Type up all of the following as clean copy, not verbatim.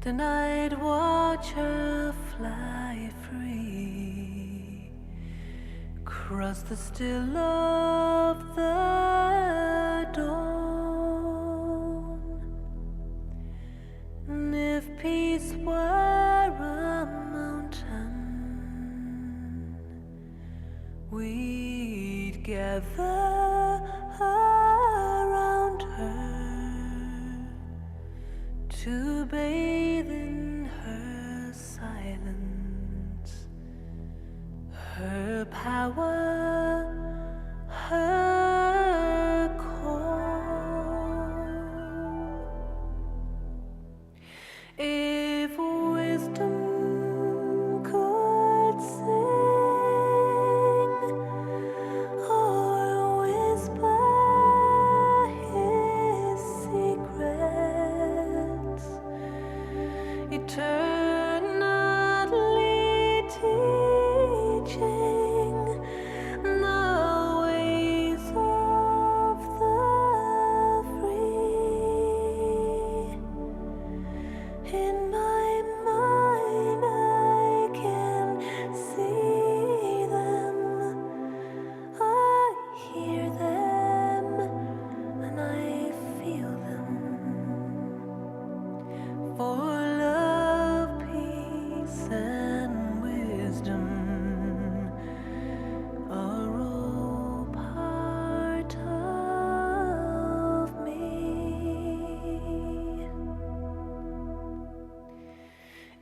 Tonight watch her fly free, cross the still of the dawn. And if peace were a mountain, we'd gather around her to bathe in her silence, her power, her call. If wisdom could sing or whisper his secrets, eternally teaching the ways of the free. In my mind I can see them, I hear them, and I feel them. For love, peace, and wisdom are all part of me.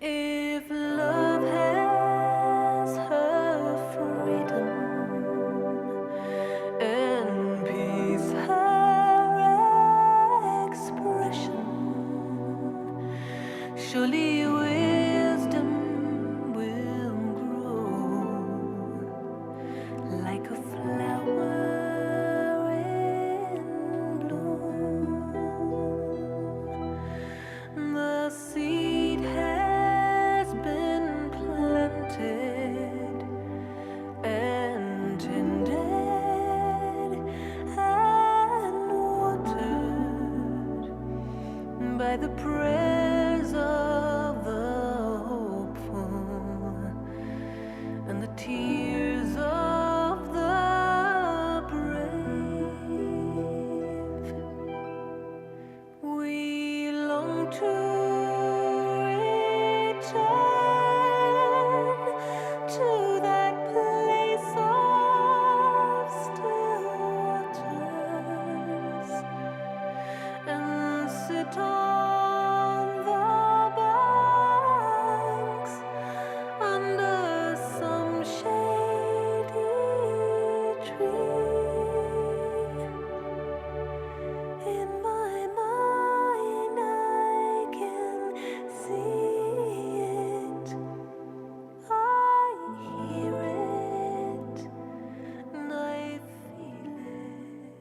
If love has her freedom and peace her expression, surely wisdom will grow like a flower in bloom. The seed has been planted and tended and watered by the prayers of the hopeful and the tears of the brave. We long to return to that place of still waters and sit on the banks under some shady tree. In my mind I can see it, I hear it, and I feel it.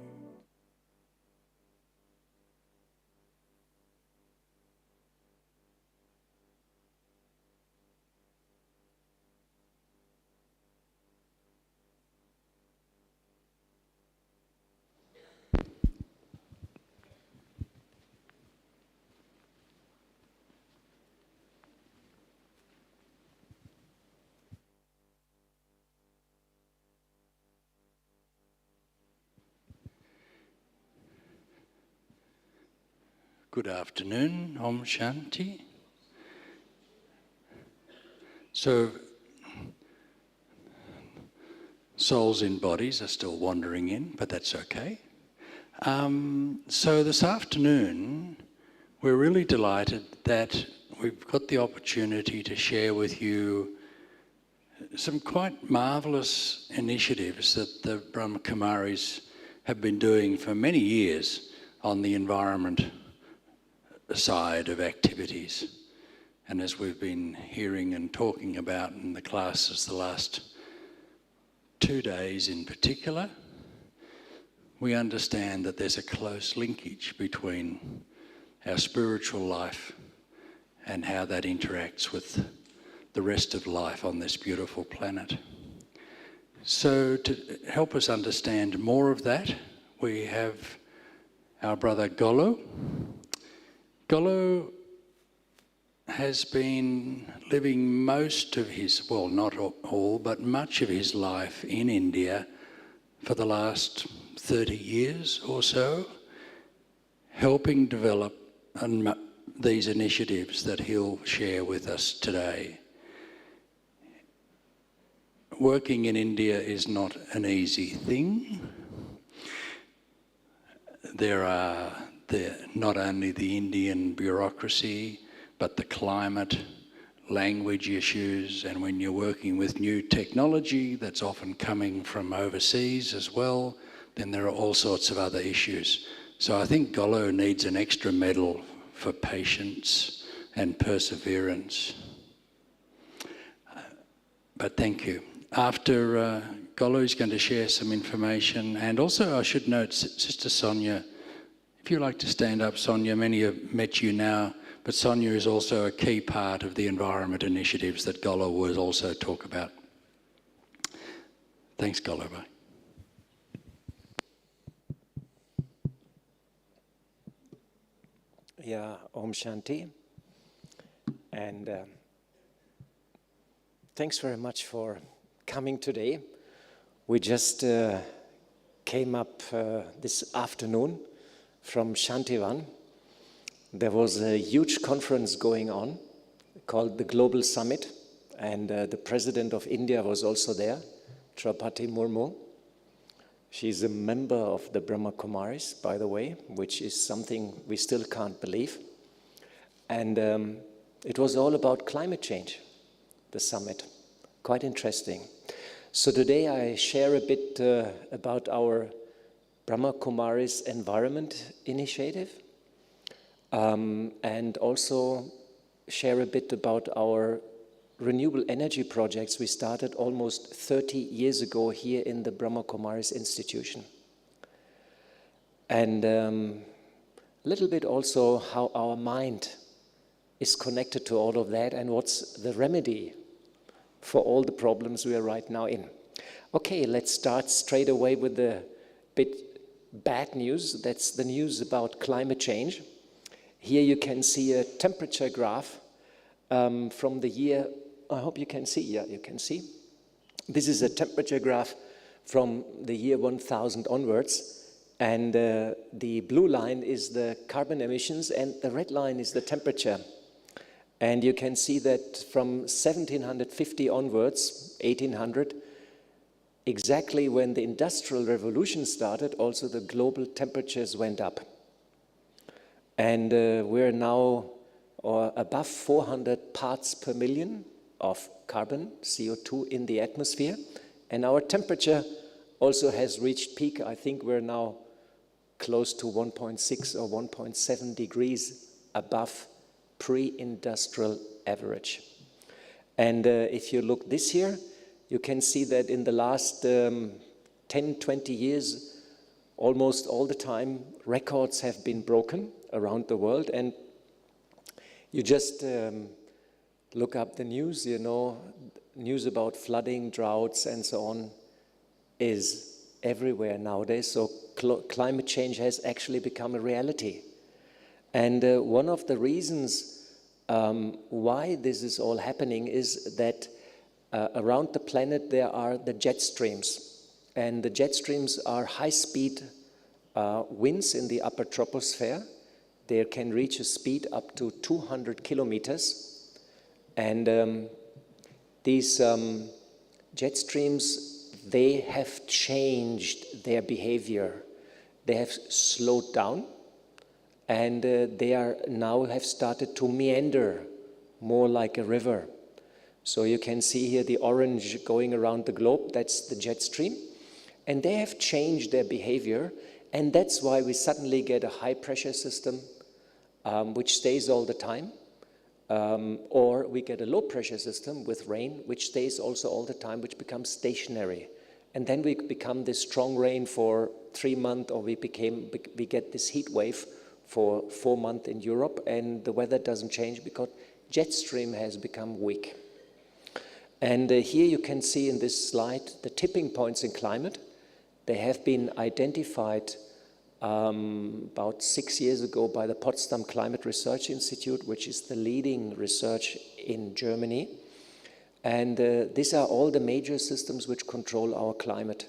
Good afternoon, Om Shanti. So, souls in bodies are still wandering in, but that's okay. So this afternoon, we're really delighted that we've got the opportunity to share with you some quite marvellous initiatives that the Brahma Kumaris have been doing for many years on the environment side of activities. And as we've been hearing and talking about in the classes the last 2 days in particular, we understand that there's a close linkage between our spiritual life and how that interacts with the rest of life on this beautiful planet. So to help us understand more of that, we have our brother Golo. Golo has been living most of his, well, not all, but much of his life in India for the last 30 years or so, helping develop these initiatives that he'll share with us today. Working in India is not an easy thing. There are not only the Indian bureaucracy, but the climate, language issues, and when you're working with new technology that's often coming from overseas as well, then there are all sorts of other issues. So I think Golo needs an extra medal for patience and perseverance. But thank you. After Golo is going to share some information, and also I should note, Sister Sonia, if you'd like to stand up, Sonia, many have met you now, but Sonia is also a key part of the environment initiatives that Golo will also talk about. Thanks, Golo. Bye. Yeah, Om Shanti. And thanks very much for coming today. We just came up this afternoon from Shantivan. There was a huge conference going on called the Global Summit, and the President of India was also there, Draupadi Murmu. She's a member of the Brahma Kumaris, by the way, which is something we still can't believe. And it was all about climate change, the summit. Quite interesting. So today I share a bit about our Brahma Kumaris Environment Initiative, and also share a bit about our renewable energy projects we started almost 30 years ago here in the Brahma Kumaris Institution. And a little bit also how our mind is connected to all of that and what's the remedy for all the problems we are right now in. Okay, let's start straight away with the bit bad news. That's the news about climate change. Here you can see a temperature graph from the year, I hope you can see, yeah, you can see. This is a temperature graph from the year 1000 onwards, and the blue line is the carbon emissions and the red line is the temperature. And you can see that from 1750 onwards, 1800, exactly when the Industrial Revolution started, also the global temperatures went up. And we're now above 400 parts per million of carbon, CO2 in the atmosphere. And our temperature also has reached peak. I think we're now close to 1.6 or 1.7 degrees above pre-industrial average. And if you look this year, you can see that in the last 10, 20 years, almost all the time, records have been broken around the world. And you just look up the news, you know, news about flooding, droughts, and so on is everywhere nowadays. So climate change has actually become a reality. And one of the reasons why this is all happening is that around the planet there are the jet streams. And the jet streams are high-speed winds in the upper troposphere. They can reach a speed up to 200 kilometers. And these jet streams, they have changed their behavior. They have slowed down. And they are now have started to meander more like a river. So you can see here the orange going around the globe, that's the jet stream. And they have changed their behavior, and that's why we suddenly get a high pressure system which stays all the time, or we get a low pressure system with rain which stays also all the time, which becomes stationary. And then we become this strong rain for 3 months, or we get this heat wave for 4 months in Europe, and the weather doesn't change because jet stream has become weak. And here you can see in this slide the tipping points in climate. They have been identified about 6 years ago by the Potsdam Climate Research Institute, which is the leading research in Germany. And these are all the major systems which control our climate.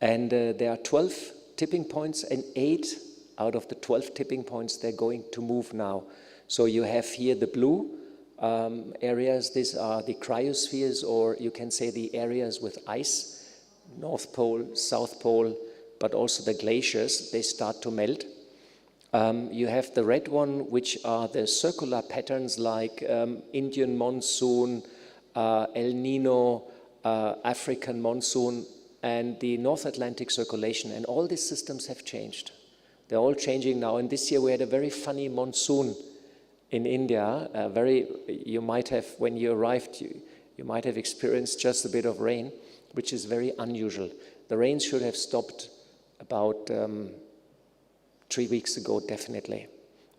And there are 12 tipping points, and 8 out of the 12 tipping points, they're going to move now. So you have here the blue areas. These are the cryospheres, or you can say the areas with ice, North Pole, South Pole, but also the glaciers, they start to melt. You have the red one, which are the circular patterns like Indian monsoon, El Nino, African monsoon, and the North Atlantic circulation. And all these systems have changed. They're all changing now. And this year we had a very funny monsoon in India. You might have, when you arrived, you might have experienced just a bit of rain, which is very unusual. The rain should have stopped about 3 weeks ago, definitely.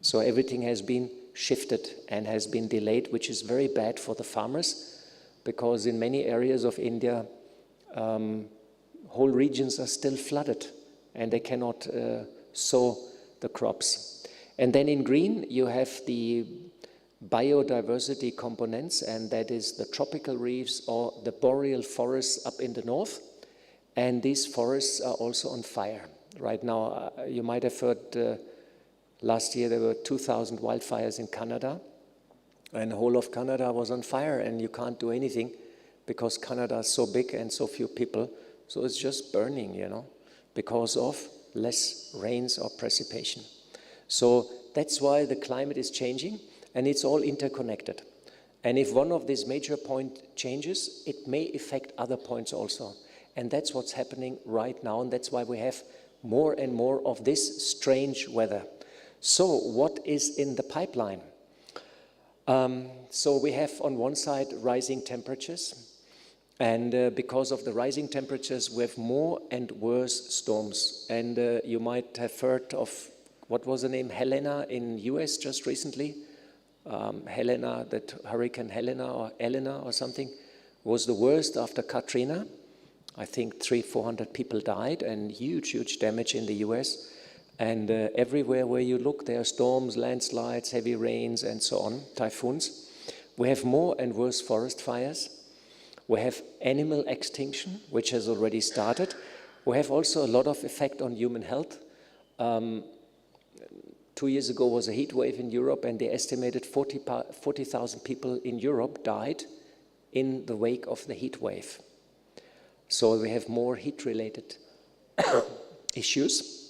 So everything has been shifted and has been delayed, which is very bad for the farmers, because in many areas of India, whole regions are still flooded and they cannot sow the crops. And then in green, you have the biodiversity components, and that is the tropical reefs or the boreal forests up in the north. And these forests are also on fire. Right now, you might have heard last year there were 2,000 wildfires in Canada, and the whole of Canada was on fire, and you can't do anything because Canada is so big and so few people. So it's just burning, you know, because of less rains or precipitation. So that's why the climate is changing, and it's all interconnected. And if one of these major points changes, it may affect other points also. And that's what's happening right now, and that's why we have more and more of this strange weather. So what is in the pipeline? So we have on one side rising temperatures, and because of the rising temperatures, we have more and worse storms. And you might have heard of, what was the name, Helena in US just recently? Helena, that Hurricane Helena or Elena or something, was the worst after Katrina. I think 300-400 people died, and huge damage in the US. And everywhere where you look, there are storms, landslides, heavy rains, and so on, typhoons. We have more and worse forest fires. We have animal extinction, which has already started. We have also a lot of effect on human health. 2 years ago was a heat wave in Europe, and they estimated 40,000 people in Europe died in the wake of the heat wave. So we have more heat-related issues.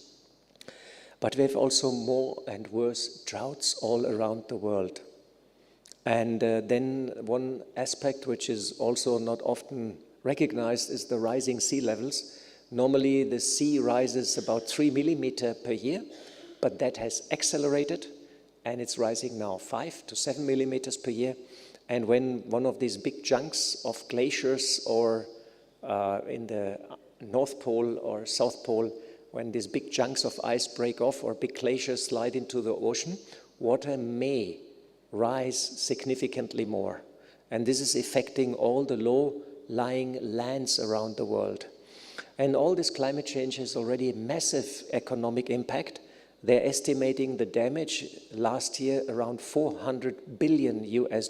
But we have also more and worse droughts all around the world. And then one aspect which is also not often recognized is the rising sea levels. Normally the sea rises about 3 millimeters per year, but that has accelerated, and it's rising now 5 to 7 millimeters per year. And when one of these big chunks of glaciers, or in the North Pole or South Pole, when these big chunks of ice break off or big glaciers slide into the ocean, water may rise significantly more. And this is affecting all the low-lying lands around the world. And all this climate change has already a massive economic impact. They're estimating the damage last year around $400 billion US,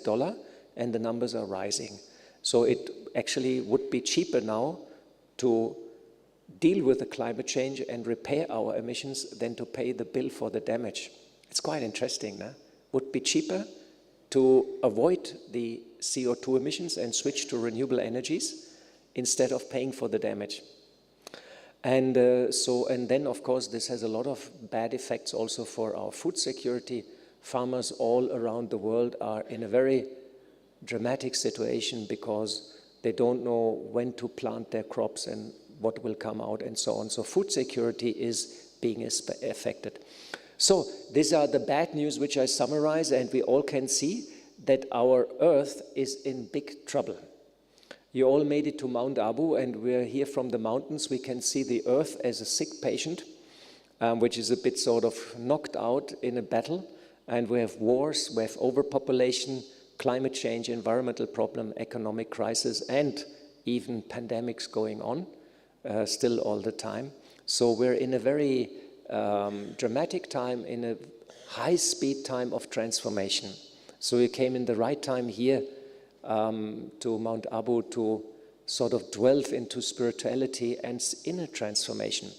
and the numbers are rising. So it actually would be cheaper now to deal with the climate change and repair our emissions than to pay the bill for the damage. It's quite interesting, no? Would be cheaper to avoid the CO2 emissions and switch to renewable energies instead of paying for the damage. And then of course this has a lot of bad effects also for our food security. Farmers all around the world are in a very dramatic situation because they don't know when to plant their crops and what will come out and so on. So food security is being affected. So these are the bad news which I summarize, and we all can see that our Earth is in big trouble. You all made it to Mount Abu, and we're here from the mountains. We can see the Earth as a sick patient, which is a bit sort of knocked out in a battle. And we have wars, we have overpopulation, climate change, environmental problem, economic crisis, and even pandemics going on still all the time. So we're in a very dramatic time, in a high-speed time of transformation. So we came in the right time here to Mount Abu to sort of delve into spirituality and inner transformation.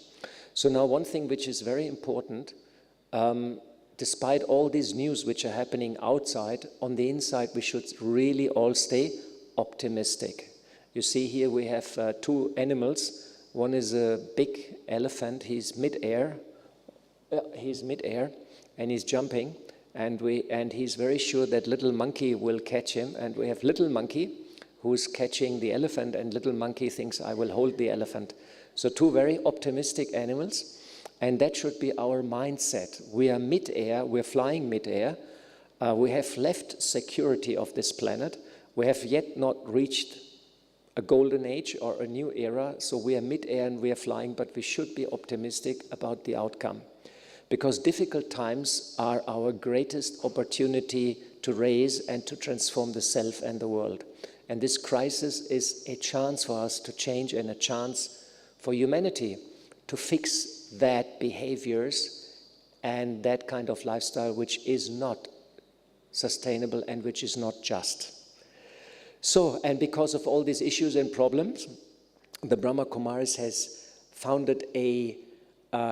So now one thing which is very important, despite all these news which are happening outside, on the inside we should really all stay optimistic. You see here we have two animals. One is a big elephant, he's mid-air, and he's jumping, and he's very sure that little monkey will catch him, and we have little monkey who's catching the elephant, and little monkey thinks, I will hold the elephant. So two very optimistic animals, and that should be our mindset. We are mid-air, we're flying mid-air, we have left security of this planet, we have yet not reached a golden age or a new era, so we are mid-air and we are flying, but we should be optimistic about the outcome. Because difficult times are our greatest opportunity to raise and to transform the self and the world. And this crisis is a chance for us to change and a chance for humanity to fix that behaviors and that kind of lifestyle which is not sustainable and which is not just. So, and because of all these issues and problems, the Brahma Kumaris has founded a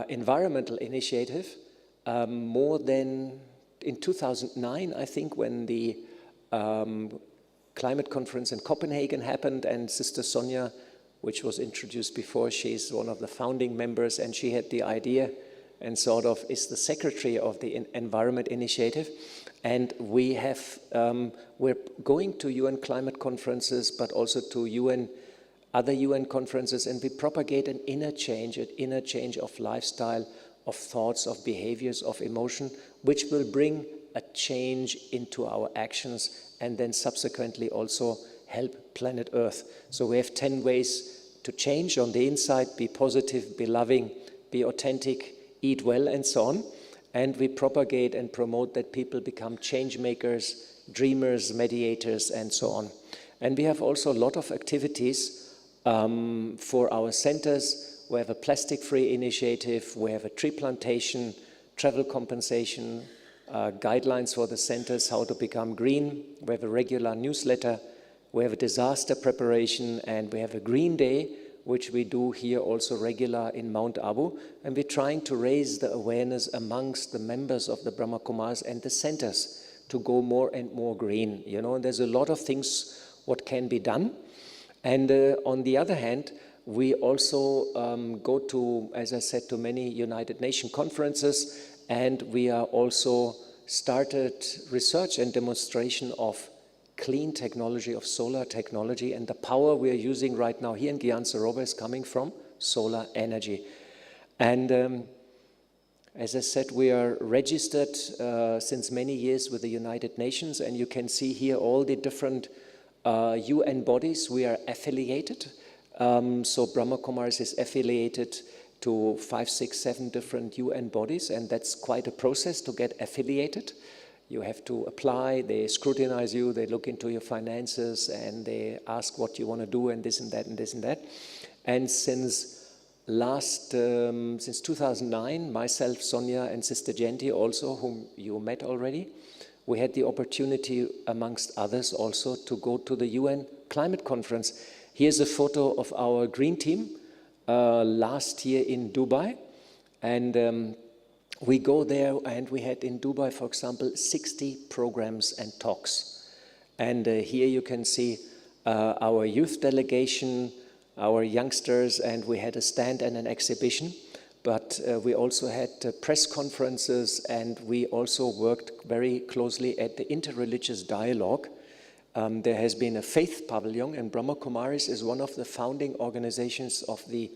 environmental initiative more than in 2009, I think, when the climate conference in Copenhagen happened, and Sister Sonia, which was introduced before, she's one of the founding members, and she had the idea and sort of is the secretary of the Environment Initiative. And we have, we're going to UN climate conferences, but also to other UN conferences, and we propagate an inner change of lifestyle, of thoughts, of behaviors, of emotion, which will bring a change into our actions and then subsequently also help planet Earth. So we have 10 ways to change on the inside: be positive, be loving, be authentic, eat well, and so on. And we propagate and promote that people become change makers, dreamers, mediators, and so on. And we have also a lot of activities for our centers. We have a plastic-free initiative, we have a tree plantation, travel compensation, guidelines for the centers, how to become green. We have a regular newsletter, we have a disaster preparation, and we have a green day, which we do here also regular in Mount Abu. And we're trying to raise the awareness amongst the members of the Brahma Kumaris and the centers to go more and more green. You know, and there's a lot of things what can be done. And on the other hand, we also go to, as I said, to many United Nations conferences, and we are also started research and demonstration of clean technology, of solar technology, and the power we are using right now here in Gyan Sarovar is coming from solar energy. And as I said, we are registered since many years with the United Nations, and you can see here all the different UN bodies we are affiliated. So Brahma Kumaris is affiliated to 5, 6, 7 different UN bodies, and that's quite a process to get affiliated. You have to apply, they scrutinize you, they look into your finances, and they ask what you want to do, and this and that and this and that. And since 2009, myself, Sonia, and Sister Genti also, whom you met already, we had the opportunity, amongst others also, to go to the UN climate conference. Here's a photo of our green team last year in Dubai. And we go there, and we had in Dubai, for example, 60 programs and talks. And here you can see our youth delegation, our youngsters, and we had a stand and an exhibition. But we also had press conferences, and we also worked very closely at the interreligious dialogue. There has been a faith pavilion, and Brahma Kumaris is one of the founding organizations of the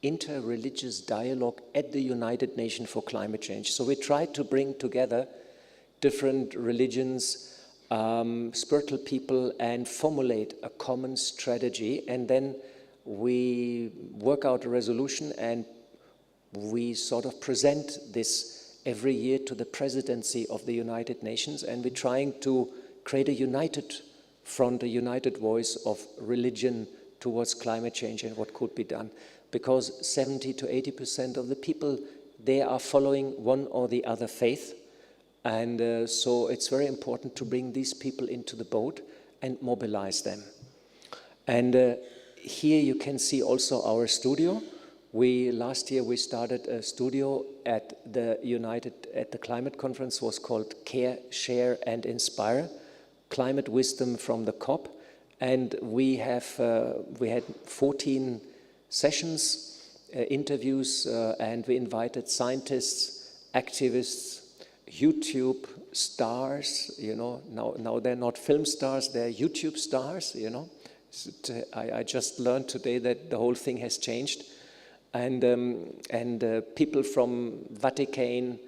interreligious dialogue at the United Nations for Climate Change. So we try to bring together different religions, spiritual people, and formulate a common strategy. And then we work out a resolution, and we sort of present this every year to the presidency of the United Nations. And we're trying to create a united front, a united voice of religion towards climate change and what could be done. Because 70 to 80% of the people they are following one or the other faith. And so it's very important to bring these people into the boat and mobilize them. And here you can see also our studio. Last year we started a studio at the climate conference, was called Care, Share and Inspire, Climate Wisdom from the COP. And we had 14 sessions, interviews, and we invited scientists, activists, YouTube stars, you know, now they're not film stars, they're YouTube stars, you know. I just learned today that the whole thing has changed. And people from Vatican,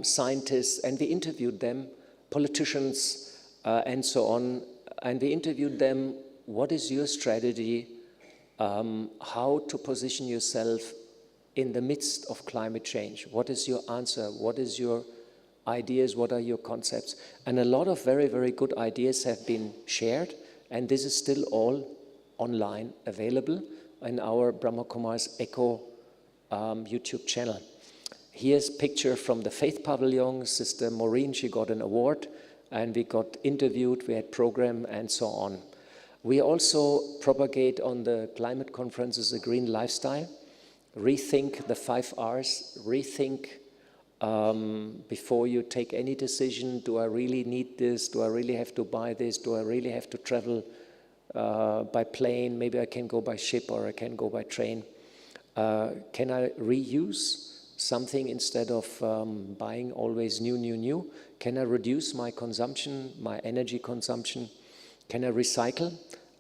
scientists, and we interviewed them, politicians, and so on. And we interviewed them, what is your strategy, how to position yourself in the midst of climate change? What is your answer? What is your ideas? What are your concepts? And a lot of very, very good ideas have been shared, and this is still all online available in our Brahma Kumaris Echo YouTube channel. Here's a picture from the Faith Pavilion. Sister Maureen, she got an award, and we got interviewed, we had program, and so on. We also propagate on the climate conferences a green lifestyle, rethink the 5 R's, rethink before you take any decision. Do I really need this? Do I really have to buy this? Do I really have to travel by plane? Maybe I can go by ship, or I can go by train. Can I reuse something instead of buying always new? Can I reduce my consumption, my energy consumption? Can I recycle?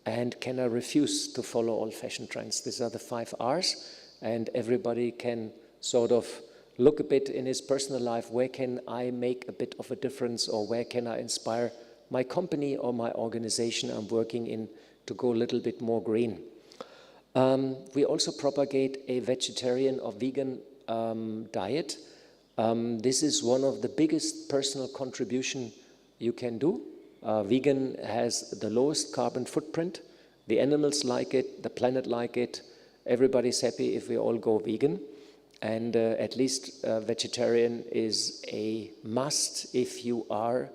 And can I refuse to follow all fashion trends? These are the 5 R's, and everybody can sort of look a bit in his personal life, where can I make a bit of a difference, or where can I inspire my company or my organization I'm working in to go a little bit more green. We also propagate a vegetarian or vegan diet. This is one of the biggest personal contribution you can do. Vegan has the lowest carbon footprint. The animals like it, the planet like it. Everybody's happy if we all go vegan. And at least vegetarian is a must if you are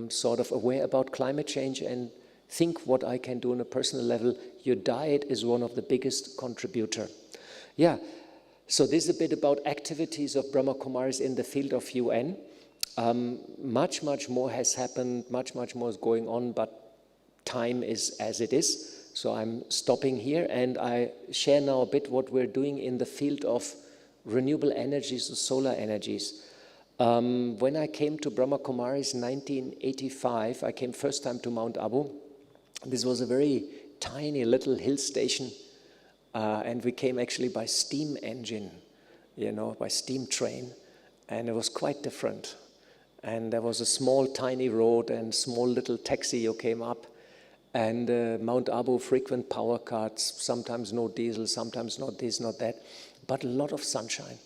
sort of aware about climate change and think what I can do on a personal level. Your diet is one of the biggest contributor. Yeah, so this is a bit about activities of Brahma Kumaris in the field of UN. Much more has happened, much more is going on, but time is as it is. So I'm stopping here, and I share now a bit what we're doing in the field of renewable energies, solar energies. When I came to Brahma Kumaris in 1985, I came first time to Mount Abu. This was a very tiny little hill station, and we came actually by steam engine, you know, by steam train, and it was quite different. And there was a small tiny road and small little taxi you came up. And Mount Abu, frequent power cuts, sometimes no diesel, sometimes not this, not that, but a lot of sunshine.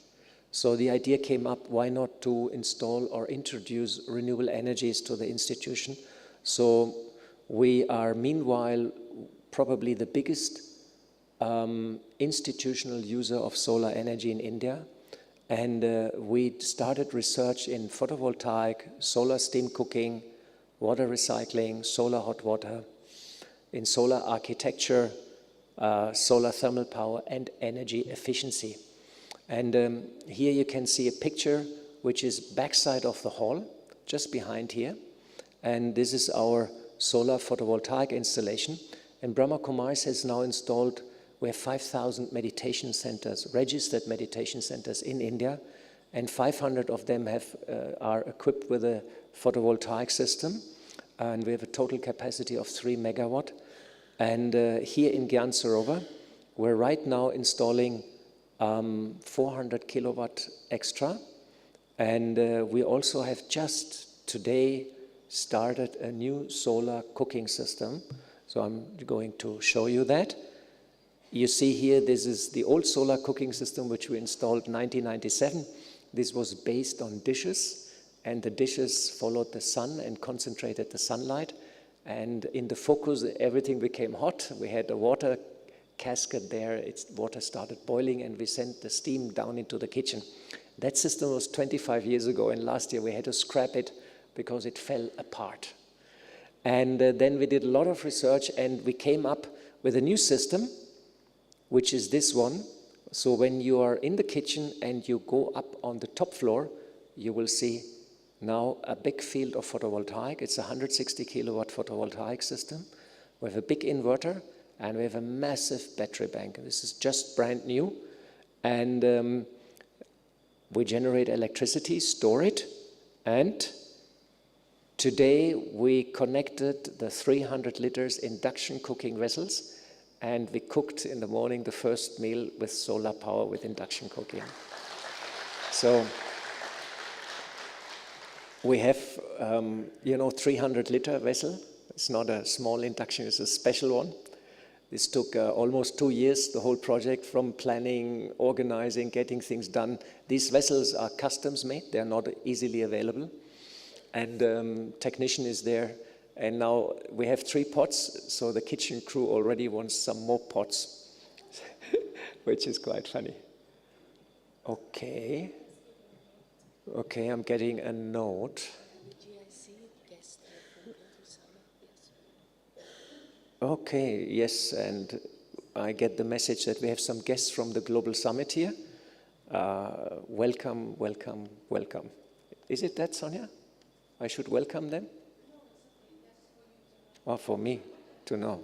So the idea came up, why not to install or introduce renewable energies to the institution? So we are meanwhile probably the biggest institutional user of solar energy in India. And we started research in photovoltaic, solar steam cooking, water recycling, solar hot water, in solar architecture, solar thermal power, and energy efficiency. And here you can see a picture which is backside of the hall, just behind here. And this is our solar photovoltaic installation. And Brahma Kumaris has now installed, we have 5,000 meditation centers, registered meditation centers in India, and 500 of them are equipped with a photovoltaic system. And we have a total capacity of 3 megawatt. And here in Gyan Sarovar, we're right now installing 400 kilowatt extra. And we also have just today started a new solar cooking system. So I'm going to show you that. You see here, this is the old solar cooking system which we installed in 1997. This was based on dishes. And the dishes followed the sun and concentrated the sunlight. And in the focus, everything became hot. We had a water casket there, water started boiling and we sent the steam down into the kitchen. That system was 25 years ago, and last year we had to scrap it because it fell apart. And then we did a lot of research and we came up with a new system, which is this one. So when you are in the kitchen and you go up on the top floor, you will see now a big field of photovoltaic. It's a 160 kilowatt photovoltaic system. We have a big inverter and we have a massive battery bank. This is just brand new. And we generate electricity, store it, and today we connected the 300 liters induction cooking vessels, and we cooked in the morning the first meal with solar power with induction cooking. So we have, 300 liter vessel. It's not a small induction, it's a special one. This took almost 2 years, the whole project, from planning, organizing, getting things done. These vessels are customs made, they're not easily available. And technician is there. And now we have 3 pots, so the kitchen crew already wants some more pots, which is quite funny. Okay. Okay, I'm getting a note. Okay, yes, and I get the message that we have some guests from the Global Summit here. Welcome, welcome, welcome. Is it that, Sonia? I should welcome them? Oh, for me to know.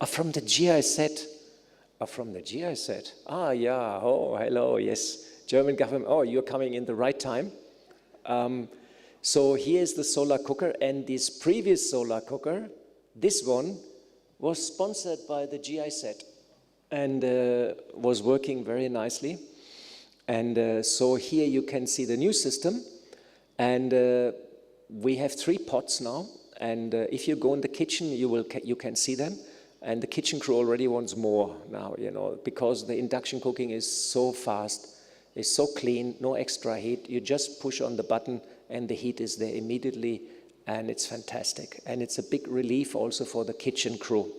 From the GIZ. From the GIZ. Yeah. Oh, hello. Yes. German government. Oh, you're coming in the right time. So here's the solar cooker, and this previous solar cooker, this one, was sponsored by the GIZ and was working very nicely. And so here you can see the new system, and we have 3 pots now. And if you go in the kitchen, you can see them. And the kitchen crew already wants more now, because the induction cooking is so fast, it's so clean, no extra heat. You just push on the button and the heat is there immediately, and it's fantastic. And it's a big relief also for the kitchen crew.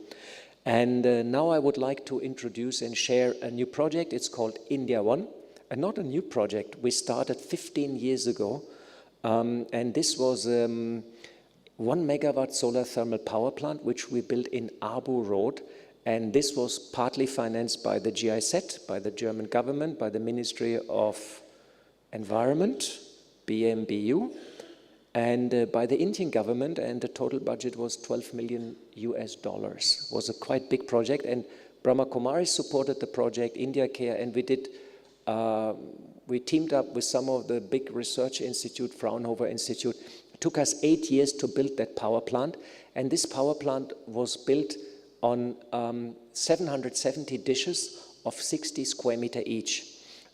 And now I would like to introduce and share a new project. It's called India One, and not a new project. We started 15 years ago, and this was 1 megawatt solar thermal power plant, which we built in Abu Road. And this was partly financed by the GIZ, by the German government, by the Ministry of Environment, BMBU, and by the Indian government, and the total budget was $12 million US. It was a quite big project, and Brahma Kumaris supported the project, India Care, and we teamed up with some of the big research institute, Fraunhofer Institute. It took us 8 years to build that power plant, and this power plant was built on 770 dishes of 60 square meter each.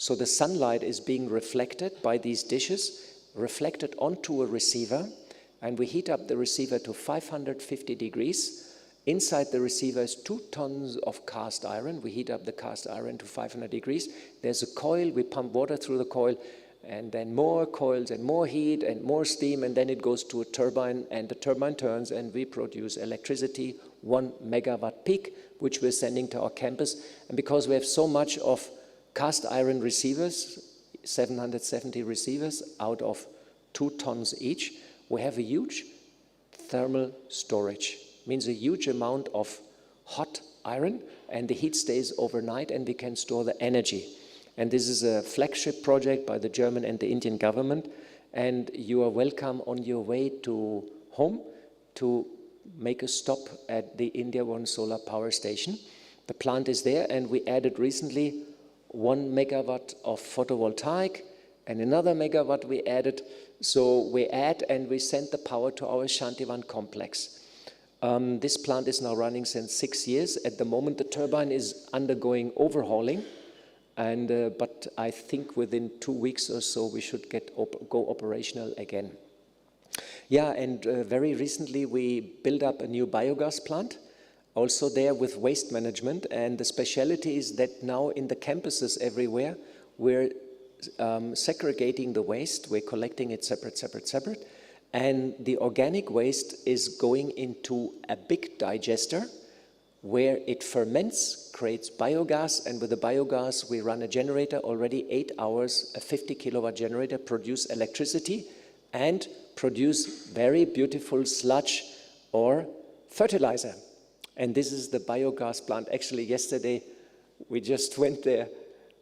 So the sunlight is being reflected by these dishes, reflected onto a receiver, and we heat up the receiver to 550 degrees. Inside the receiver is 2 tons of cast iron. We heat up the cast iron to 500 degrees. There's a coil, we pump water through the coil, and then more coils and more heat and more steam, and then it goes to a turbine, and the turbine turns and we produce electricity, 1 megawatt peak, which we're sending to our campus. And because we have so much of cast iron receivers, 770 receivers out of 2 tons each, we have a huge thermal storage. Means a huge amount of hot iron, and the heat stays overnight and we can store the energy. And this is a flagship project by the German and the Indian government, and you are welcome on your way to home to make a stop at the India One solar power station. The plant is there, and we added recently 1 megawatt of photovoltaic and another megawatt we added. So we add and we send the power to our Shantivan complex. This plant is now running since 6 years. At the moment, the turbine is undergoing overhauling, and but I think within 2 weeks or so we should go operational again. Yeah, and very recently we built up a new biogas plant, also there with waste management, and the speciality is that now in the campuses everywhere we're segregating the waste, we're collecting it separate, And the organic waste is going into a big digester where it ferments, creates biogas, and with the biogas we run a generator, already 8 hours, a 50 kilowatt generator, produce electricity and produce very beautiful sludge or fertilizer. And this is the biogas plant. Actually, yesterday we just went there,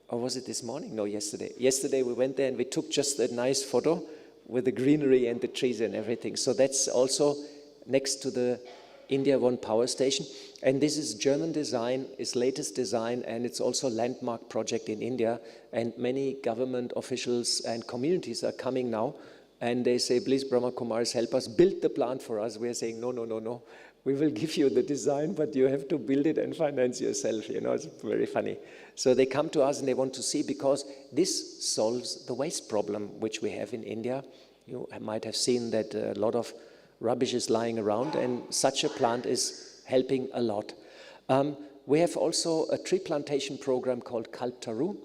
or was it this morning? No, yesterday. Yesterday we went there and we took just a nice photo with the greenery and the trees and everything. So that's also next to the India One power station. And this is German design, is latest design, and it's also a landmark project in India. And many government officials and communities are coming now, and they say, please, Brahma Kumaris, help us build the plant for us. We're saying, no, no, no, no. We will give you the design, but you have to build it and finance yourself. You know, it's very funny. So they come to us and they want to see, because this solves the waste problem which we have in India. You might have seen that a lot of rubbish is lying around, and such a plant is helping a lot. We have also a tree plantation program called Kalptaru,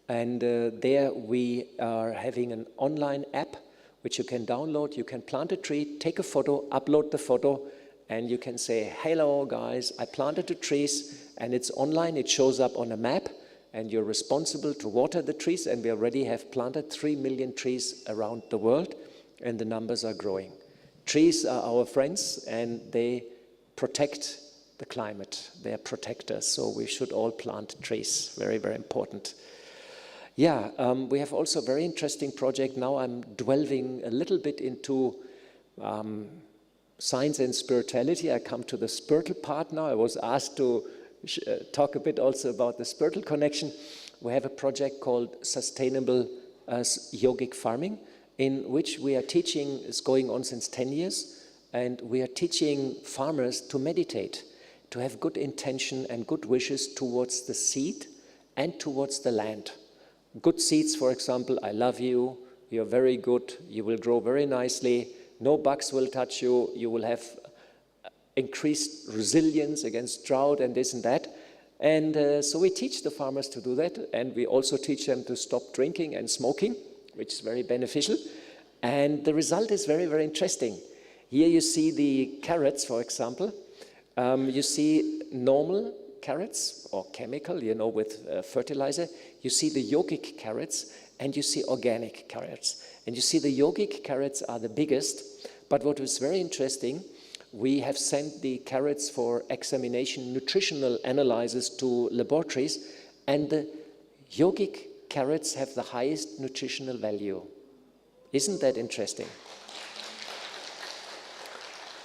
and there we are having an online app which you can download. You can plant a tree, take a photo, upload the photo, and you can say, hello guys, I planted the trees, and it's online, it shows up on a map, and you're responsible to water the trees, and we already have planted 3 million trees around the world, and the numbers are growing. Trees are our friends, and they protect the climate. They are protectors, so we should all plant trees. Very, very important. Yeah, we have also a very interesting project. Now I'm delving a little bit into science and spirituality. I come to the spiritual part now. I was asked to talk a bit also about the spiritual connection. We have a project called Sustainable Yogic Farming, in which we are teaching, it's going on since 10 years, and we are teaching farmers to meditate, to have good intention and good wishes towards the seed and towards the land. Good seeds, for example, I love you, you're very good, you will grow very nicely, no bugs will touch you, you will have increased resilience against drought and this and that. And so we teach the farmers to do that, and we also teach them to stop drinking and smoking, which is very beneficial. And the result is very, very interesting. Here you see the carrots, for example. You see normal carrots, or chemical, you know, with fertilizer. You see the yogic carrots, and you see organic carrots. And you see the yogic carrots are the biggest. But what was very interesting, we have sent the carrots for examination, nutritional analysis to laboratories, and the yogic carrots have the highest nutritional value. Isn't that interesting?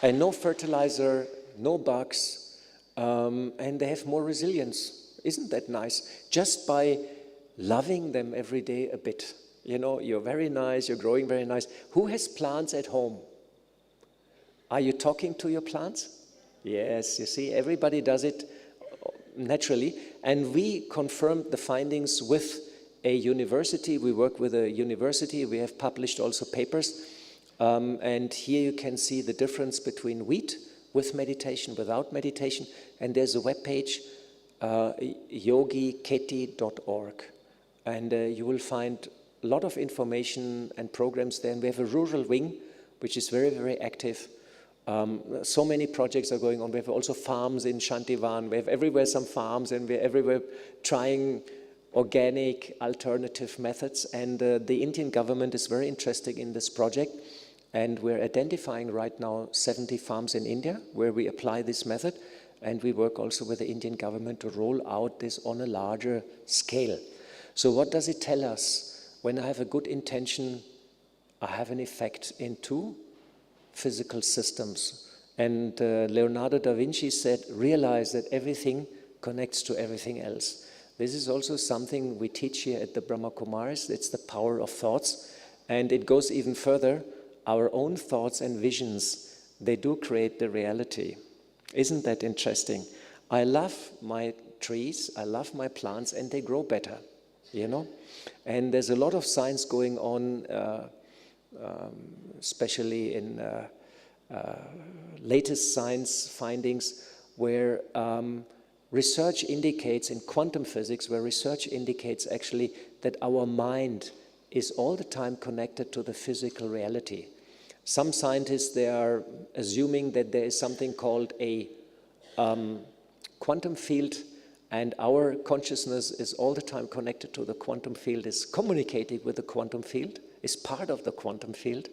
And no fertilizer, no bugs, and they have more resilience. Isn't that nice? Just by loving them every day a bit. You know, you're very nice, you're growing very nice. Who has plants at home? Are you talking to your plants? Yes, you see, everybody does it naturally. And we confirmed the findings with a university. We work with a university. We have published also papers. And here you can see the difference between wheat with meditation, without meditation. And there's a webpage, yogiketi.org. And you will find a lot of information and programs there. And we have a rural wing, which is very, very active. So many projects are going on. We have also farms in Shantivan. We have everywhere some farms, and we're everywhere trying organic alternative methods. And the Indian government is very interested in this project. And we're identifying right now 70 farms in India where we apply this method. And we work also with the Indian government to roll out this on a larger scale. So what does it tell us? When I have a good intention, I have an effect into physical systems. And Leonardo da Vinci said, realize that everything connects to everything else. This is also something we teach here at the Brahma Kumaris. It's the power of thoughts. And it goes even further. Our own thoughts and visions, they do create the reality. Isn't that interesting? I love my trees, I love my plants, and they grow better, you know? And there's a lot of science going on, especially in latest science findings, where research indicates, in quantum physics, where research indicates actually that our mind is all the time connected to the physical reality. Some scientists, they are assuming that there is something called a quantum field, and our consciousness is all the time connected to the quantum field, is communicating with the quantum field, is part of the quantum field,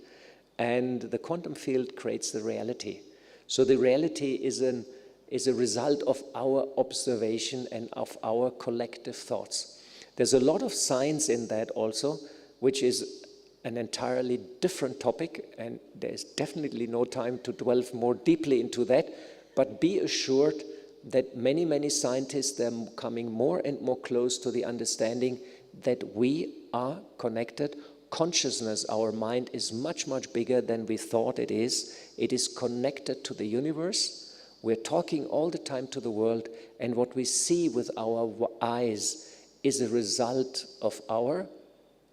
and the quantum field creates the reality. So the reality is a result of our observation and of our collective thoughts. There's a lot of science in that also, which is an entirely different topic, and there's definitely no time to delve more deeply into that, but be assured that many, many scientists, they're coming more and more close to the understanding that we are connected. Consciousness, our mind, is much, much bigger than we thought it is. It is connected to the universe. We're talking all the time to the world, and what we see with our eyes is a result of our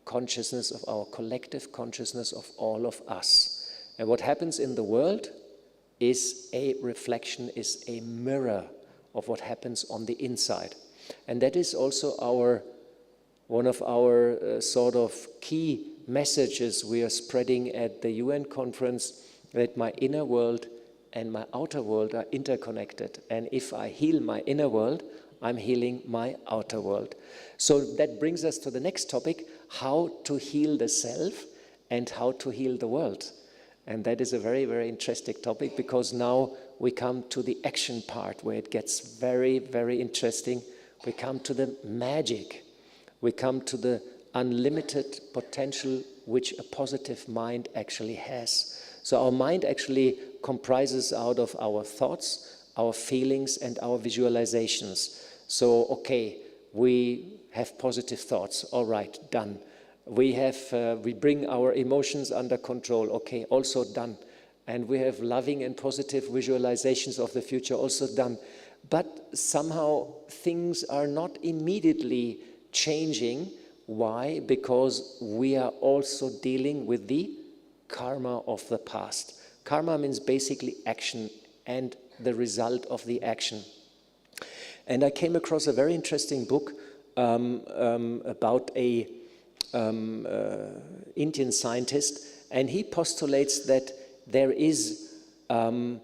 consciousness, of our collective consciousness of all of us. And what happens in the world is a reflection, is a mirror of what happens on the inside. And that is also one of our sort of key messages we are spreading at the UN conference, that my inner world and my outer world are interconnected. And if I heal my inner world, I'm healing my outer world. So that brings us to the next topic, how to heal the self and how to heal the world. And that is a very, very interesting topic, because now we come to the action part where it gets very, very interesting. We come to the magic. We come to the unlimited potential which a positive mind actually has. So our mind actually comprises out of our thoughts, our feelings, and our visualizations. So, okay, we have positive thoughts. All right, done. We bring our emotions under control. Okay, also done. And we have loving and positive visualizations of the future. Also done. But somehow things are not immediately changing. Why? Because we are also dealing with the karma of the past. Karma means basically action and the result of the action. And I came across a very interesting book about a Indian scientist, and he postulates that there is an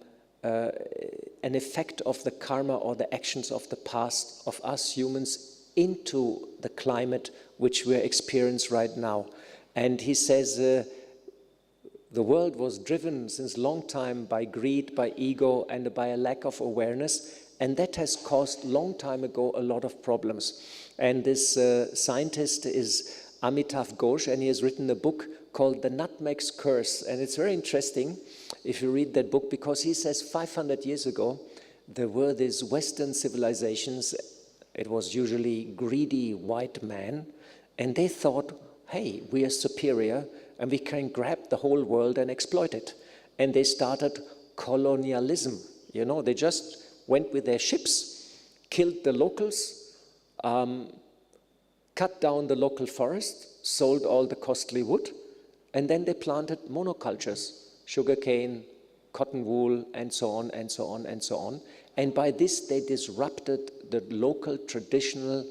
effect of the karma or the actions of the past of us humans into the climate which we're experiencing right now. And he says the world was driven since long time by greed, by ego, and by a lack of awareness, and that has caused long time ago a lot of problems. And this scientist is Amitav Ghosh, and he has written a book called The Nutmeg's Curse. And it's very interesting if you read that book, because he says 500 years ago there were these Western civilizations. It was usually greedy white men, and they thought, hey, we are superior and we can grab the whole world and exploit it. And they started colonialism. You know, they just went with their ships, killed the locals, cut down the local forest, sold all the costly wood, and then they planted monocultures, sugarcane, cotton wool, and so on, and so on, and so on. And by this, they disrupted the local traditional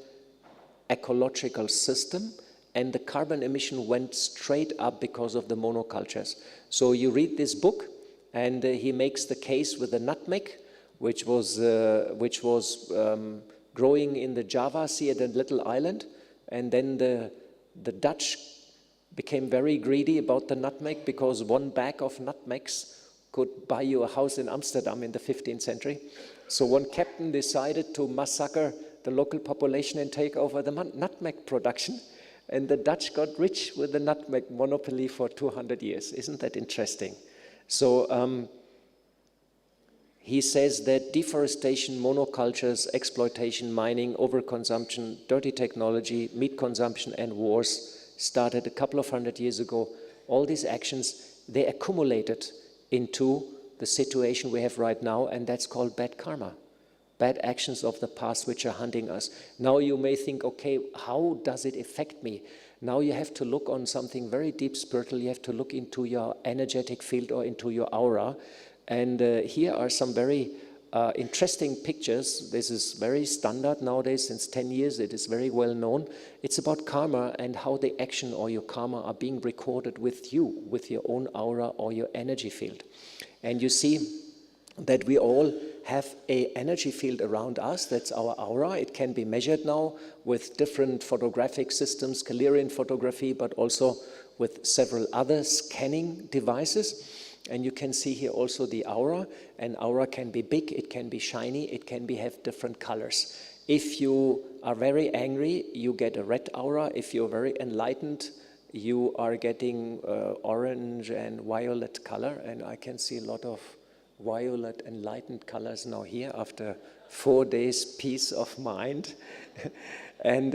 ecological system, and the carbon emission went straight up because of the monocultures. So you read this book, and he makes the case with the nutmeg, which was growing in the Java Sea at a little island, and then the Dutch became very greedy about the nutmeg, because one bag of nutmegs could buy you a house in Amsterdam in the 15th century. So one captain decided to massacre the local population and take over the nutmeg production. And the Dutch got rich with the nutmeg monopoly for 200 years. Isn't that interesting? So he says that deforestation, monocultures, exploitation, mining, overconsumption, dirty technology, meat consumption, and wars started a couple of hundred years ago. All these actions, they accumulated into the situation we have right now, and that's called bad karma. Bad actions of the past which are hunting us. Now you may think, okay, how does it affect me? Now you have to look on something very deep spiritual. You have to look into your energetic field or into your aura. And here are some very interesting pictures. This is very standard nowadays. Since 10 years, it is very well known. It's about karma and how the action or your karma are being recorded with you, with your own aura or your energy field. And you see that we all have an energy field around us. That's our aura. It can be measured now with different photographic systems, Calerian photography, but also with several other scanning devices. And you can see here also the aura. An aura can be big, it can be shiny, it can have different colors. If you are very angry, you get a red aura. If you're very enlightened, you are getting orange and violet color. And I can see a lot of violet enlightened colors now here after 4 days peace of mind. and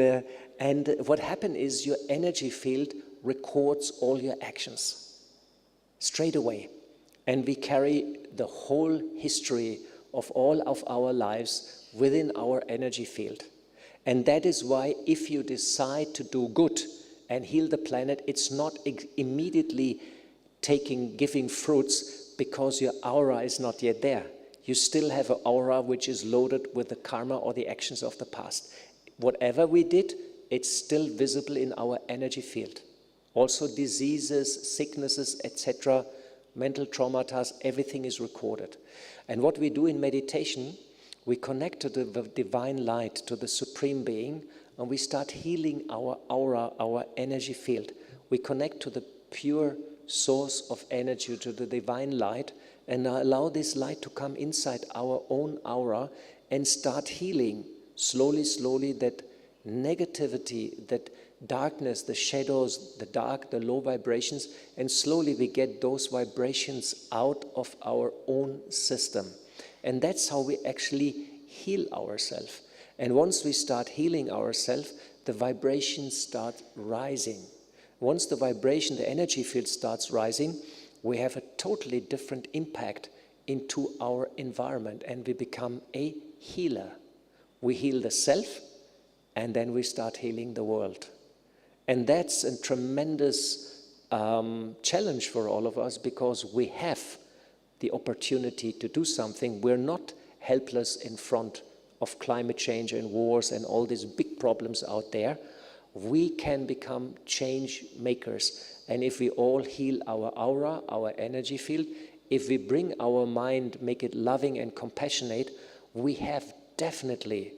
what happened is your energy field records all your actions straight away. And we carry the whole history of all of our lives within our energy field. And that is why if you decide to do good and heal the planet, it's not immediately giving fruits because your aura is not yet there. You still have an aura which is loaded with the karma or the actions of the past. Whatever we did, it's still visible in our energy field. Also diseases, sicknesses, etc., mental traumata, everything is recorded. And what we do in meditation, we connect to the divine light, to the Supreme Being, and we start healing our aura, our energy field. We connect to the pure source of energy, to the divine light, and allow this light to come inside our own aura and start healing slowly, slowly that negativity, that darkness, the shadows, the dark, the low vibrations, and slowly we get those vibrations out of our own system. And that's how we actually heal ourselves. And once we start healing ourselves, the vibrations start rising. Once the vibration, the energy field starts rising, we have a totally different impact into our environment and we become a healer. We heal the self and then we start healing the world. And that's a tremendous challenge for all of us because we have the opportunity to do something. We're not helpless in front of climate change and wars and all these big problems out there. We can become change makers. And if we all heal our aura, our energy field, if we bring our mind, make it loving and compassionate, we have definitely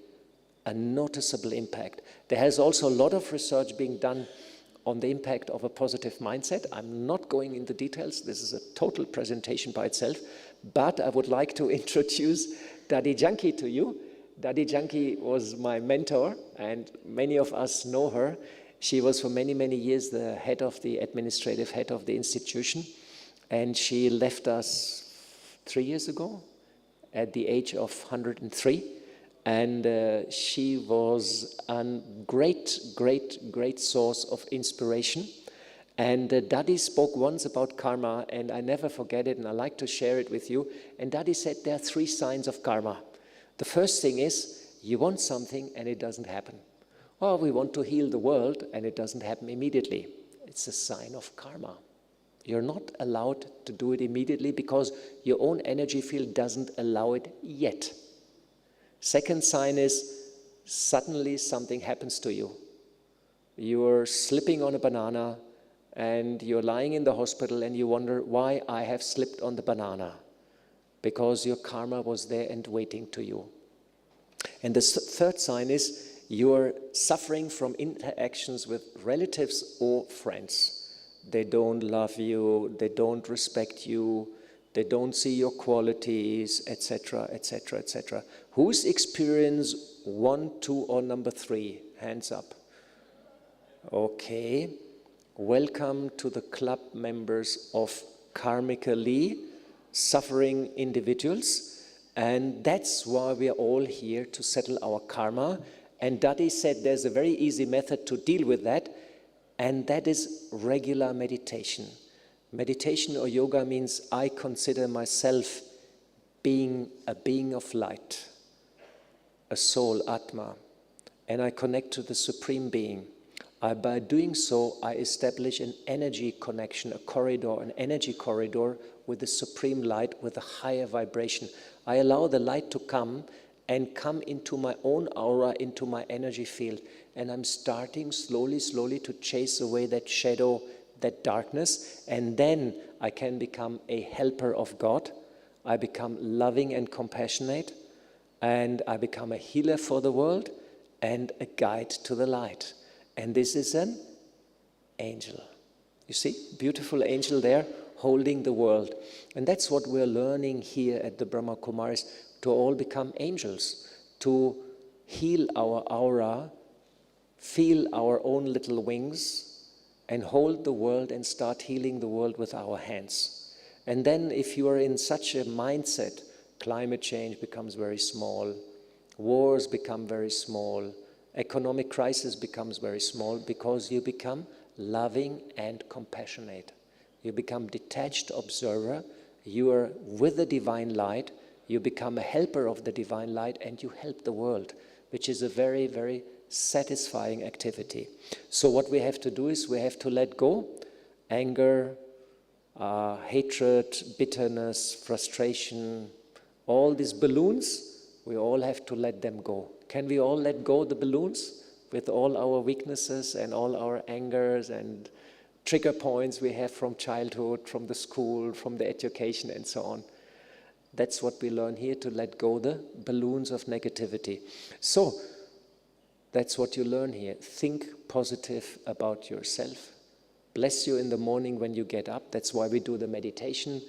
a noticeable impact. There has also a lot of research being done on the impact of a positive mindset. I'm not going into details. This is a total presentation by itself. But I would like to introduce Dadi Janki to you. Dadi Janki was my mentor, and many of us know her. She was for many, many years the administrative head of the institution. And she left us 3 years ago at the age of 103. And she was a great, great, great source of inspiration. And Dadi spoke once about karma, and I never forget it, and I like to share it with you. And Dadi said there are 3 signs of karma. The first thing is, you want something and it doesn't happen. Or we want to heal the world and it doesn't happen immediately. It's a sign of karma. You're not allowed to do it immediately because your own energy field doesn't allow it yet. Second sign is suddenly something happens to you. You're slipping on a banana and you're lying in the hospital and you wonder why I have slipped on the banana. Because your karma was there and waiting to you. And the third sign is you're suffering from interactions with relatives or friends. They don't love you, they don't respect you, they don't see your qualities, etc., etc., etc. Who's experienced 1, 2, or number 3? Hands up. Okay. Welcome to the club members of karmically suffering individuals. And that's why we are all here, to settle our karma. And Dadi said there's a very easy method to deal with that, and that is regular meditation. Meditation or yoga means I consider myself being a being of light, a soul, Atma, and I connect to the Supreme Being. By doing so, I establish an energy connection, a corridor, an energy corridor with the supreme light, with a higher vibration. I allow the light to come and come into my own aura, into my energy field. And I'm starting slowly, slowly to chase away that shadow, that darkness. And then I can become a helper of God. I become loving and compassionate. And I become a healer for the world and a guide to the light. And this is an angel. You see, beautiful angel there holding the world. And that's what we're learning here at the Brahma Kumaris, to all become angels, to heal our aura, feel our own little wings, and hold the world and start healing the world with our hands. And then if you are in such a mindset, climate change becomes very small, wars become very small, economic crisis becomes very small, because you become loving and compassionate. You become detached observer, you are with the divine light, you become a helper of the divine light, and you help the world, which is a very, very satisfying activity. So what we have to do is we have to let go anger, hatred, bitterness, frustration, all these balloons, we all have to let them go. Can we all let go the balloons with all our weaknesses and all our angers and trigger points we have from childhood, from the school, from the education and so on? That's what we learn here, to let go the balloons of negativity. So that's what you learn here. Think positive about yourself. Bless you in the morning when you get up. That's why we do the meditation.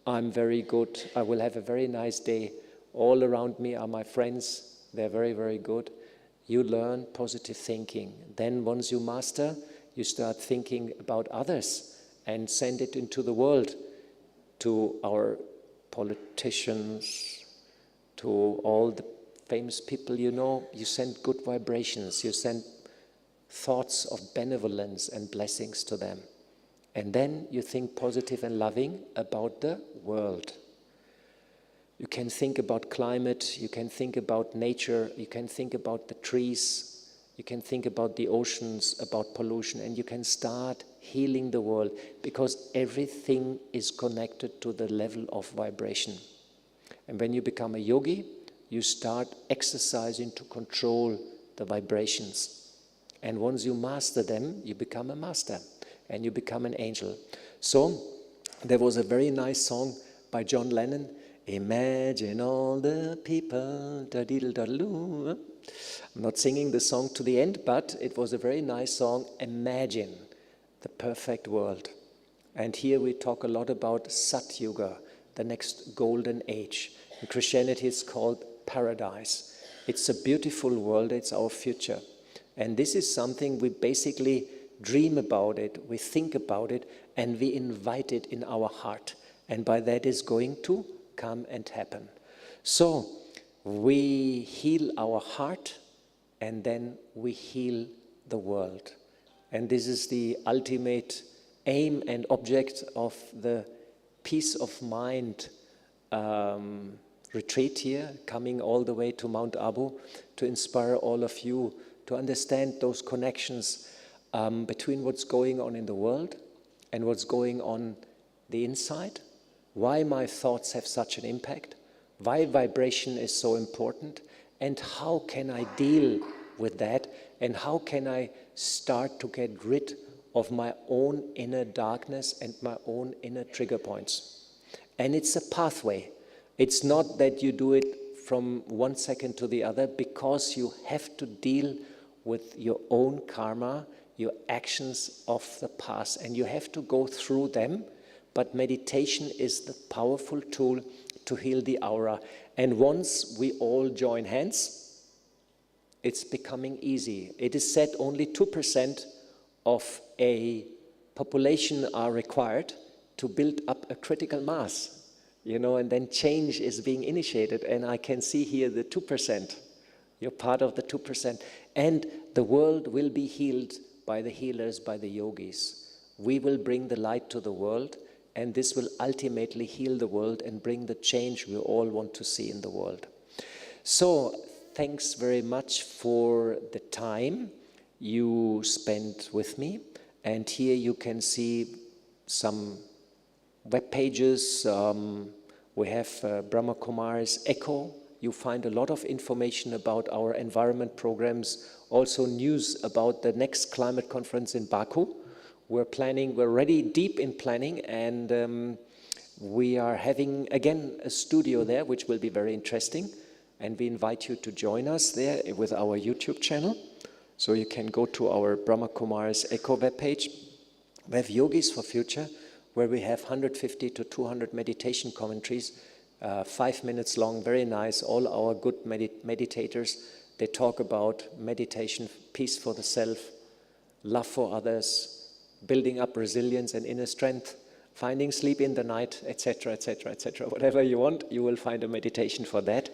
I'm very good. I will have a very nice day. All around me are my friends. They're very, very good. You learn positive thinking. Then once you master, you start thinking about others and send it into the world, to our politicians, to all the famous people you know. You send good vibrations. You send thoughts of benevolence and blessings to them. And then you think positive and loving about the world. You can think about climate, you can think about nature, you can think about the trees, you can think about the oceans, about pollution, and you can start healing the world, because everything is connected to the level of vibration. And when you become a yogi, you start exercising to control the vibrations. And once you master them, you become a master and you become an angel. So there was a very nice song by John Lennon, "Imagine all the people, da-dee-da-da-loo." I'm not singing the song to the end, but it was a very nice song. Imagine the perfect world. And here we talk a lot about Sat Yuga, the next golden age. In Christianity it's called paradise. It's a beautiful world, it's our future. And this is something we basically dream about it, we think about it, and we invite it in our heart. And by that is going to come and happen. So we heal our heart, and then we heal the world. And this is the ultimate aim and object of the peace of mind retreat here, coming all the way to Mount Abu, to inspire all of you to understand those connections between what's going on in the world and what's going on the inside, why my thoughts have such an impact, why vibration is so important, and how can I deal with that, and how can I start to get rid of my own inner darkness and my own inner trigger points. And it's a pathway. It's not that you do it from one second to the other, because you have to deal with your own karma, your actions of the past, and you have to go through them. But meditation is the powerful tool to heal the aura. And once we all join hands, it's becoming easy. It is said only 2% of a population are required to build up a critical mass, you know, and then change is being initiated. And I can see here the 2%. You're part of the 2%. And the world will be healed by the healers, by the yogis. We will bring the light to the world, and this will ultimately heal the world and bring the change we all want to see in the world. So, thanks very much for the time you spent with me. And here you can see some web pages. We have Brahma Kumaris Echo. You find a lot of information about our environment programs, also news about the next climate conference in Baku. We're already deep in planning, and we are having, again, a studio there, which will be very interesting. And we invite you to join us there with our YouTube channel. So you can go to our Brahma Kumaris Echo webpage. We have Yogis for Future, where we have 150 to 200 meditation commentaries, 5 minutes long, very nice. All our good meditators, they talk about meditation, peace for the self, love for others, building up resilience and inner strength, finding sleep in the night, etc., etc., etc. Whatever you want, you will find a meditation for that.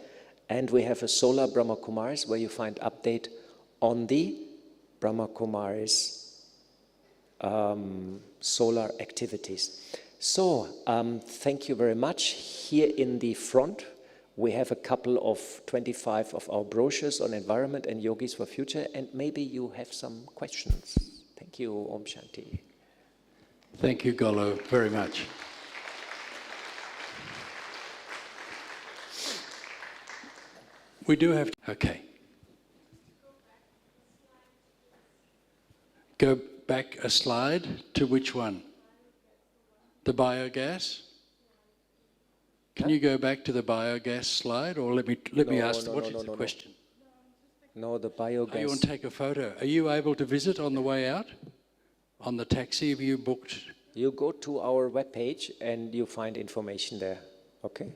And we have a Solar Brahma Kumaris, where you find update on the Brahma Kumaris solar activities. So, thank you very much. Here in the front, we have a couple of 25 of our brochures on environment and Yogis for Future, and maybe you have some questions. Thank you, Om Shanti. Thank you, Golo, very much. We do have... Okay. Go back a slide to which one? The biogas? Can you go back to the biogas slide, or let me ask, what is the question? No, the biogas. Oh, you want to take a photo? Are you able to visit on the way out? On the taxi, have you booked? You go to our webpage and you find information there. Okay?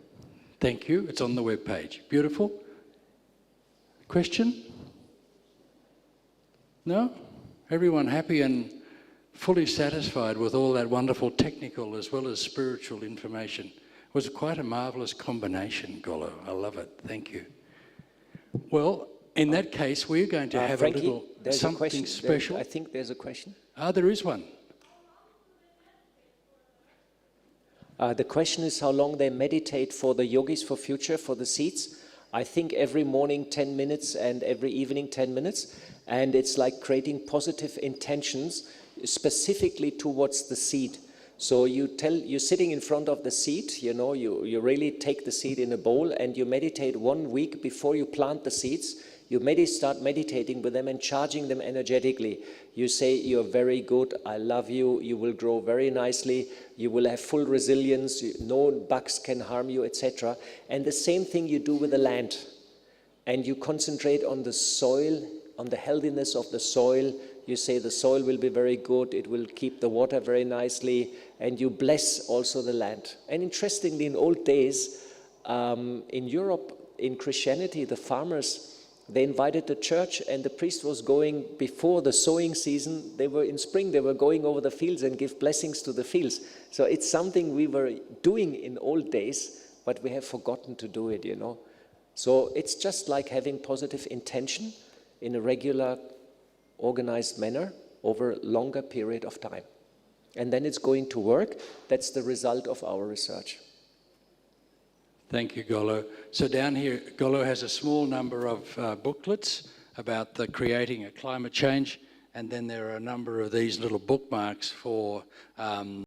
Thank you. It's on the webpage. Beautiful. Question? No? Everyone happy and fully satisfied with all that wonderful technical as well as spiritual information? It was quite a marvellous combination, Golo. I love it. Thank you. Well, in that case, we're going to have Frankie, a little something special. I think there's a question. There is one. The question is how long they meditate for the Yogis for Future, for the seeds. I think every morning 10 minutes and every evening 10 minutes. And it's like creating positive intentions specifically towards the seed. So you're sitting in front of the seed, you really take the seed in a bowl and you meditate 1 week before you plant the seeds. You start meditating with them and charging them energetically. You say, you're very good, I love you, you will grow very nicely, you will have full resilience, no bugs can harm you, etc. And the same thing you do with the land. And you concentrate on the soil, on the healthiness of the soil. You say the soil will be very good, it will keep the water very nicely, and you bless also the land. And interestingly, in old days, in Europe, in Christianity, the farmers, they invited the church, and the priest was going before the sowing season. They were in spring, they were going over the fields and give blessings to the fields. So it's something we were doing in old days, but we have forgotten to do it, So it's just like having positive intention in a regular, organized manner over a longer period of time. And then it's going to work. That's the result of our research. Thank you, Golo. So down here, Golo has a small number of booklets about the creating a climate change, and then there are a number of these little bookmarks for